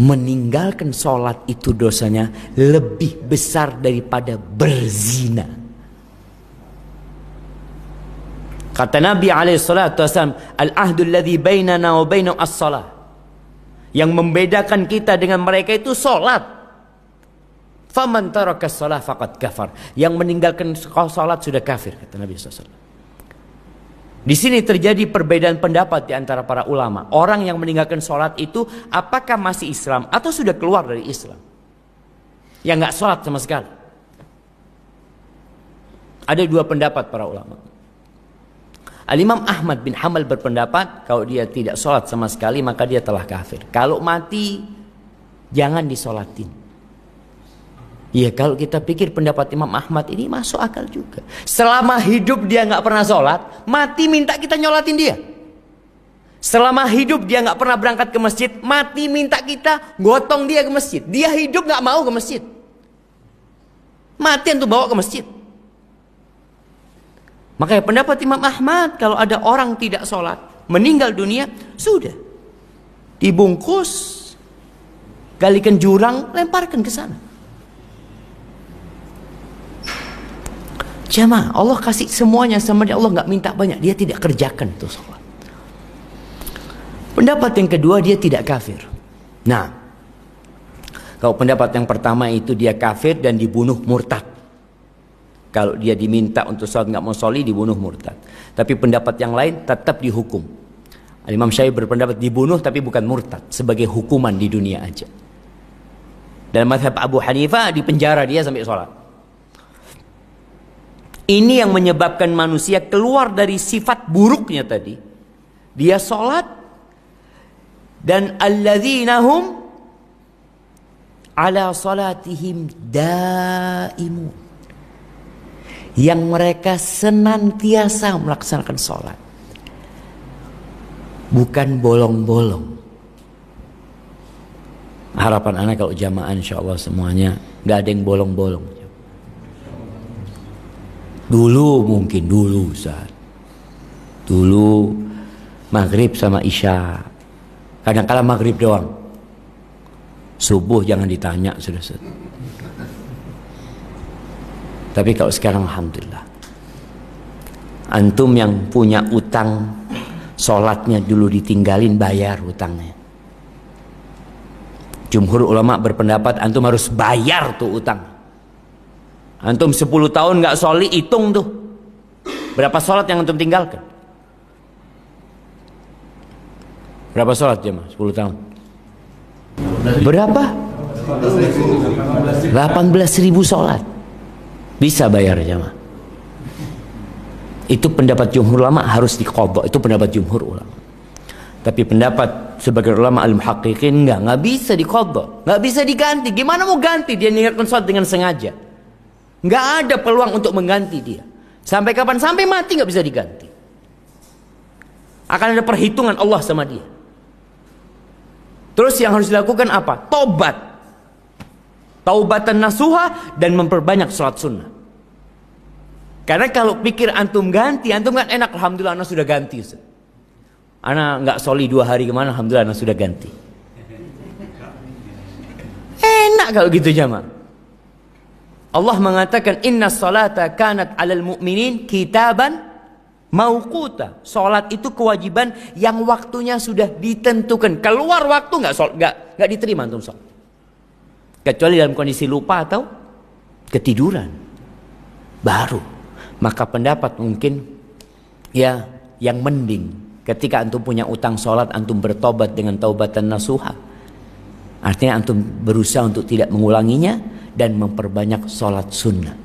meninggalkan sholat itu dosanya lebih besar daripada berzina. Kata Nabi SAW, al-ahdu alladhi bainana wa bainahum as-salah. Yang membedakan kita dengan mereka itu sholat. Faman taraka as-salah faqad kafar. Yang meninggalkan sholat sudah kafir, kata Nabi SAW. Di sini terjadi perbedaan pendapat di antara para ulama. Orang yang meninggalkan sholat itu apakah masih Islam atau sudah keluar dari Islam? Yang nggak sholat sama sekali. Ada dua pendapat para ulama. Al-Imam Ahmad bin Hanbal berpendapat kalau dia tidak sholat sama sekali maka dia telah kafir. Kalau mati jangan disolatin. Ya kalau kita pikir pendapat Imam Ahmad ini masuk akal juga. Selama hidup dia nggak pernah sholat, mati minta kita nyolatin dia. Selama hidup dia nggak pernah berangkat ke masjid, mati minta kita gotong dia ke masjid. Dia hidup nggak mau ke masjid, mati untuk bawa ke masjid. Makanya pendapat Imam Ahmad kalau ada orang tidak sholat, meninggal dunia, sudah dibungkus, galikan jurang, lemparkan ke sana. Jamaah, Allah kasih semuanya sama dia. Allah nggak minta banyak, dia tidak kerjakan itu sholat. Pendapat yang kedua, dia tidak kafir. Nah, kalau pendapat yang pertama itu dia kafir dan dibunuh murtad. Kalau dia diminta untuk sholat nggak mau sholi, dibunuh murtad. Tapi pendapat yang lain tetap dihukum. Imam Syafi'i berpendapat dibunuh tapi bukan murtad, sebagai hukuman di dunia aja. Dalam mazhab Abu Hanifah dipenjara dia sampai sholat. Ini yang menyebabkan manusia keluar dari sifat buruknya tadi. Dia sholat dan alladzina hum ala salatihim daimun. Yang mereka senantiasa melaksanakan sholat, bukan bolong-bolong. Harapan anak kalau jamaah insyaallah semuanya nggak ada yang bolong-bolong. Dulu mungkin Ustaz. Dulu maghrib sama isya. Kadang-kala maghrib doang. Subuh jangan ditanya sudah. Tapi kalau sekarang alhamdulillah. Antum yang punya utang, sholatnya dulu ditinggalin, bayar utangnya. Jumhur ulama berpendapat antum harus bayar tuh utang. Antum 10 tahun nggak sholi, hitung tuh berapa sholat yang antum tinggalkan. Berapa sholat jemaah 10 tahun? Berapa? 18.000 sholat. Bisa bayar jemaah. Itu pendapat jumhur ulama, harus diqadha. Itu pendapat jumhur ulama. Tapi pendapat sebagai ulama al-muhaqqiqin nggak bisa diqadha, nggak bisa diganti. Gimana mau ganti? Dia meninggalkan sholat dengan sengaja. Nggak ada peluang untuk mengganti dia. Sampai kapan? Sampai mati nggak bisa diganti. Akan ada perhitungan Allah sama dia. Terus yang harus dilakukan apa? Taubat. Taubatan nasuha dan memperbanyak sholat sunnah. Karena kalau pikir antum ganti, antum kan enak. Alhamdulillah anak sudah ganti. Anak nggak sholi 2 hari kemana, alhamdulillah anak sudah ganti. Enak kalau gitu jamaah. Allah mengatakan inna salata kanat 'alal mu'minin kitaban mauquta. Salat itu kewajiban yang waktunya sudah ditentukan. Keluar waktu enggak diterima antum salat. Kecuali dalam kondisi lupa atau ketiduran. Baru maka pendapat mungkin ya yang mending ketika antum punya utang salat, antum bertobat dengan taubatan nasuha. Artinya antum berusaha untuk tidak mengulanginya dan memperbanyak sholat sunnah.